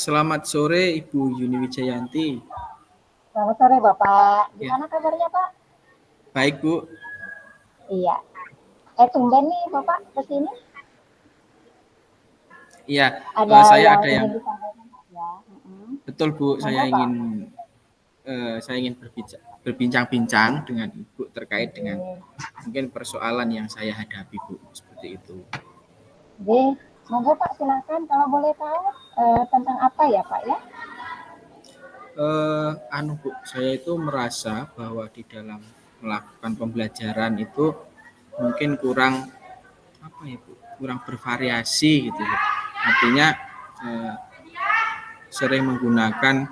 Selamat sore Ibu Yuni Wijayanti. Selamat sore Bapak. Ya, Gimana kabarnya Pak? baik Bu. Iya. Tumben nih Bapak kesini. Iya, Ada saya yang ada yang ingin disampaikan Pak ya? betul Bu. Monggo Pak. Saya ingin berbincang-bincang dengan Ibu terkait dengan Oke. mungkin persoalan yang saya hadapi Bu, seperti itu. Oke. Monggo Pak silakan kalau boleh tahu tentang apa ya Pak ya? Bu, saya itu merasa bahwa di dalam melakukan pembelajaran itu mungkin kurang apa ya Bu, kurang bervariasi gitu Bu. Artinya eh, sering menggunakan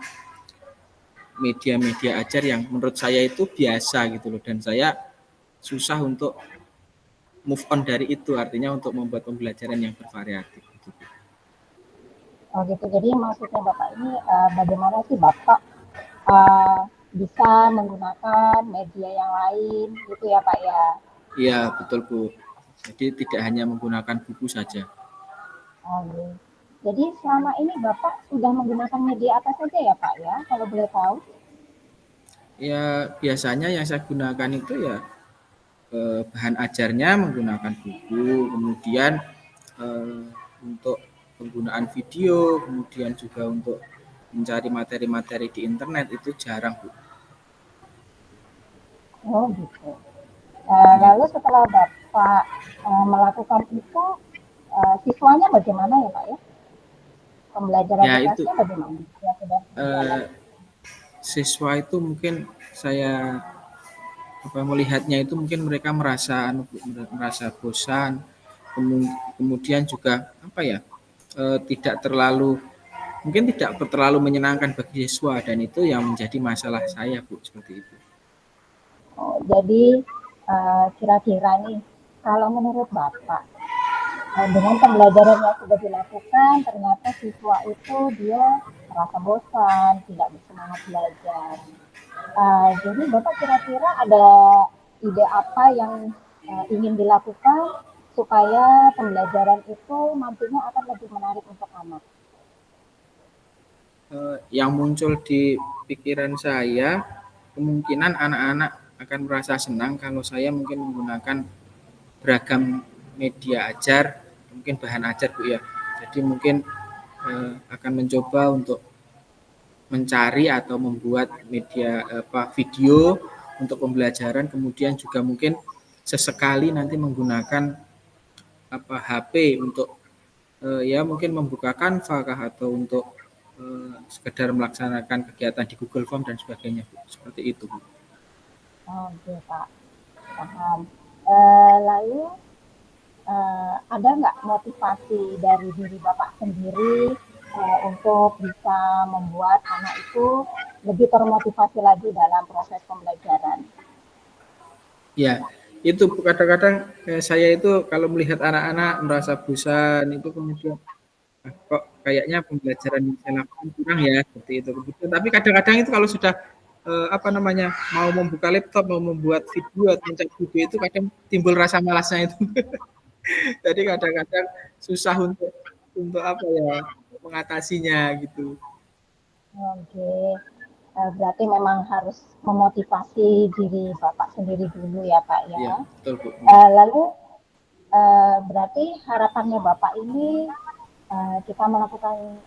media-media ajar yang menurut saya itu biasa gitu loh, dan saya susah untuk move on dari itu, artinya untuk membuat pembelajaran yang bervariatif gitu. Oh gitu. Jadi maksudnya Bapak ini bagaimana sih Bapak uh, bisa menggunakan media yang lain gitu ya Pak ya? Iya betul Bu, jadi tidak hanya menggunakan buku saja. Oke. Jadi selama ini Bapak sudah menggunakan media apa saja ya Pak ya? Kalau boleh tahu? Ya biasanya yang saya gunakan itu ya bahan ajarnya menggunakan buku, kemudian eh, untuk penggunaan video, kemudian juga untuk mencari materi-materi di internet itu jarang Bu. Oh gitu. Ya, Lalu setelah Bapak melakukan itu, siswanya bagaimana ya Pak ya? Pembelajaran ya di itu kelasnya bagaimana? Ya sudah berjalan. eh, siswa itu mungkin saya melihatnya itu mungkin mereka merasa bosan, kemudian juga tidak terlalu mungkin tidak terlalu menyenangkan bagi siswa, dan itu yang menjadi masalah saya Bu, seperti itu. Oh, jadi kira-kira nih, kalau menurut Bapak, dengan pembelajaran yang sudah dilakukan, ternyata siswa itu dia merasa bosan, tidak bersemangat belajar. Jadi Bapak kira-kira ada ide apa yang ingin dilakukan supaya pembelajaran itu nantinya akan lebih menarik untuk anak? Yang muncul di pikiran saya, kemungkinan anak-anak akan merasa senang kalau saya mungkin menggunakan beragam media ajar, mungkin bahan ajar Bu ya. Jadi mungkin akan mencoba untuk mencari atau membuat video untuk pembelajaran, kemudian juga mungkin sesekali nanti menggunakan HP untuk ya mungkin membuka Canva kah, atau untuk sekedar melaksanakan kegiatan di Google Form dan sebagainya Bu. Seperti itu Bu. Oke Pak, paham. Lalu ada nggak motivasi dari diri Bapak sendiri untuk bisa membuat anak itu lebih termotivasi lagi dalam proses pembelajaran? Ya, itu kadang-kadang saya itu kalau melihat anak-anak merasa bosan itu, kemudian kok kayaknya pembelajaran yang saya lakukan kurang ya, seperti itu. Tapi kadang-kadang itu kalau sudah mau membuka laptop, mau membuat video atau mencari video, itu kadang timbul rasa malasnya itu. Jadi kadang-kadang susah untuk mengatasinya gitu. Oke, berarti memang harus memotivasi diri Bapak sendiri dulu ya Pak ya. Iya, betul Bu. Lalu berarti harapannya Bapak ini kita melakukan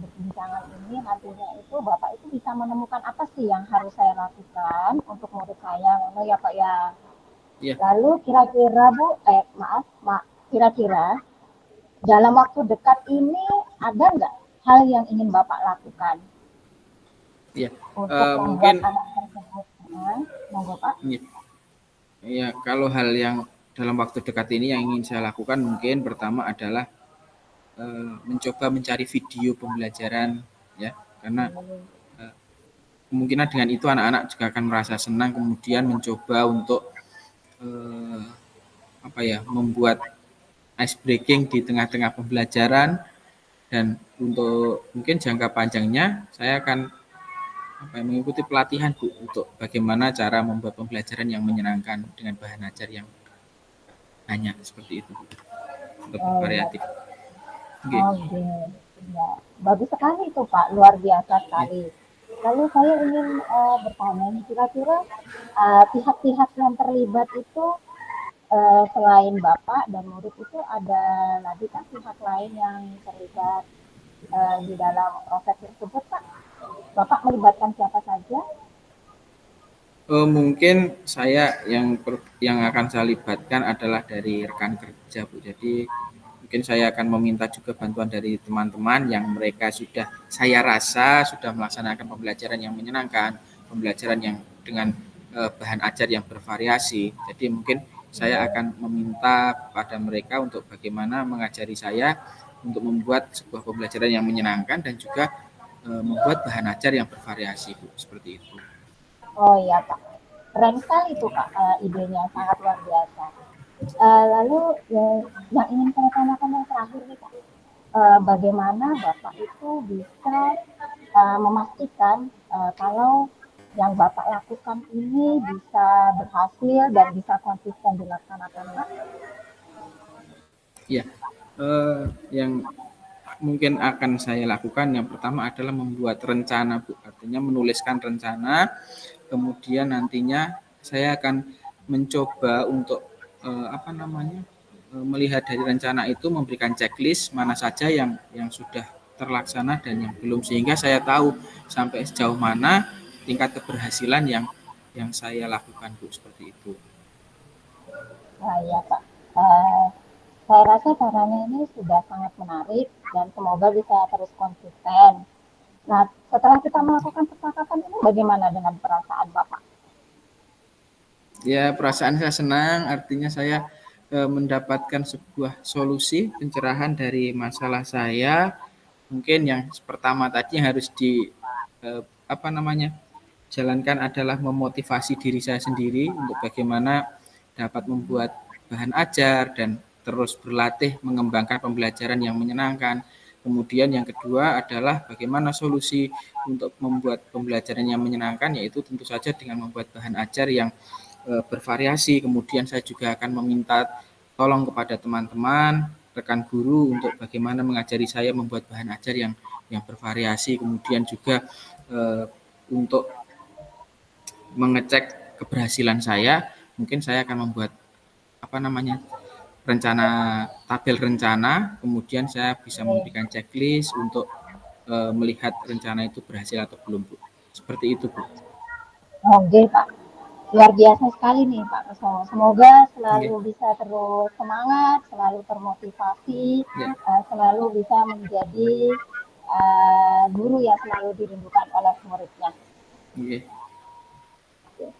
perbincangan ini nantinya itu Bapak itu bisa menemukan apa sih yang harus saya lakukan untuk murid saya, ngono ya Pak ya. Iya, Lalu kira-kira Bu, kira-kira dalam waktu dekat ini ada nggak hal yang ingin Bapak lakukan iya. untuk Mungkin membuat anak tersebut? Monggo Pak. iya, iya, kalau hal yang dalam waktu dekat ini yang ingin saya lakukan mungkin pertama adalah mencoba mencari video pembelajaran ya, karena eh, kemungkinan dengan itu anak-anak juga akan merasa senang, kemudian mencoba untuk eh, membuat ice breaking di tengah-tengah pembelajaran. Dan untuk mungkin jangka panjangnya saya akan mengikuti pelatihan Bu, untuk bagaimana cara membuat pembelajaran yang menyenangkan dengan bahan ajar yang banyak, seperti itu Bu, untuk Oh iya bervariatif. Pak. Oke. Oke. Ya, bagus sekali itu Pak, luar biasa Ya. sekali. Lalu saya ingin bertanya nih, kira-kira pihak-pihak yang terlibat itu selain Bapak dan murid itu ada lagi kan pihak lain yang terlibat di dalam proses tersebut Pak? Bapak melibatkan siapa saja? Mungkin saya yang akan saya libatkan adalah dari rekan kerja, Bu. Jadi mungkin saya akan meminta juga bantuan dari teman-teman yang mereka sudah saya rasa sudah melaksanakan pembelajaran yang menyenangkan, pembelajaran yang dengan bahan ajar yang bervariasi. Jadi mungkin saya akan meminta pada mereka untuk bagaimana mengajari saya untuk membuat sebuah pembelajaran yang menyenangkan dan juga membuat bahan ajar yang bervariasi, Bu. Seperti itu. Oh iya Pak, keren sekali itu Pak, idenya Ya. sangat luar biasa. Lalu yang ingin saya tanyakan yang terakhir nih Pak, bagaimana Bapak itu bisa memastikan kalau yang Bapak lakukan ini bisa berhasil dan bisa konsisten dilaksanakan Pak? Ya, yang mungkin akan saya lakukan yang pertama adalah membuat rencana, Bu. Artinya menuliskan rencana, kemudian nantinya saya akan mencoba untuk apa namanya? Melihat dari rencana itu memberikan checklist mana saja yang sudah terlaksana dan yang belum sehingga saya tahu sampai sejauh mana tingkat keberhasilan yang saya lakukan, Bu, seperti itu. Nah, ya Pak. Uh, saya rasa caranya ini sudah sangat menarik dan semoga bisa terus konsisten. Nah, setelah kita melakukan kesepakatan ini, bagaimana dengan perasaan Bapak? Ya, perasaan saya senang, artinya saya mendapatkan sebuah solusi pencerahan dari masalah saya. Mungkin yang pertama tadi yang harus di apa namanya? Jalankan adalah memotivasi diri saya sendiri untuk bagaimana dapat membuat bahan ajar dan terus berlatih mengembangkan pembelajaran yang menyenangkan. Kemudian yang kedua adalah bagaimana solusi untuk membuat pembelajaran yang menyenangkan, yaitu tentu saja dengan membuat bahan ajar yang bervariasi. Kemudian saya juga akan meminta tolong kepada teman-teman, rekan guru untuk bagaimana mengajari saya membuat bahan ajar yang bervariasi. Kemudian juga untuk mengecek keberhasilan saya, mungkin saya akan membuat apa namanya rencana tabel rencana, kemudian saya bisa Oke, memberikan checklist untuk melihat rencana itu berhasil atau belum, Bu. Seperti itu, Bu. oke Pak. Luar biasa sekali nih Pak Kesowo. Semoga selalu Oke. bisa terus semangat, selalu termotivasi, Ya, selalu bisa menjadi guru yang selalu dirindukan oleh muridnya. oke.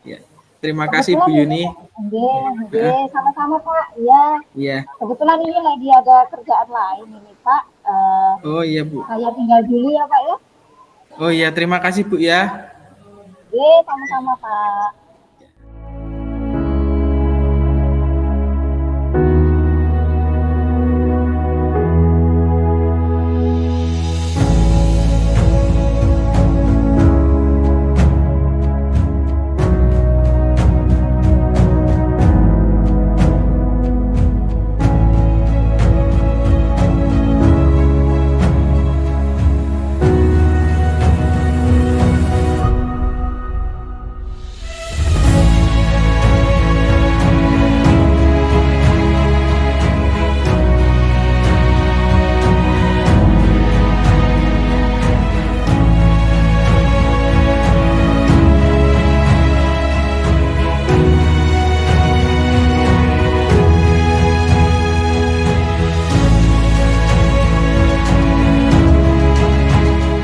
Ya. Terima kasih Bu Kebetulan ini, Yuni. nggih, Ya. nggih, sama-sama Pak. Iya, Iya. kebetulan ini lagi ada kerjaan lain ini Pak. Oh iya Bu. Saya tinggal dulu ya Pak ya. Oh iya, terima kasih Bu ya. Nggih, sama-sama Pak.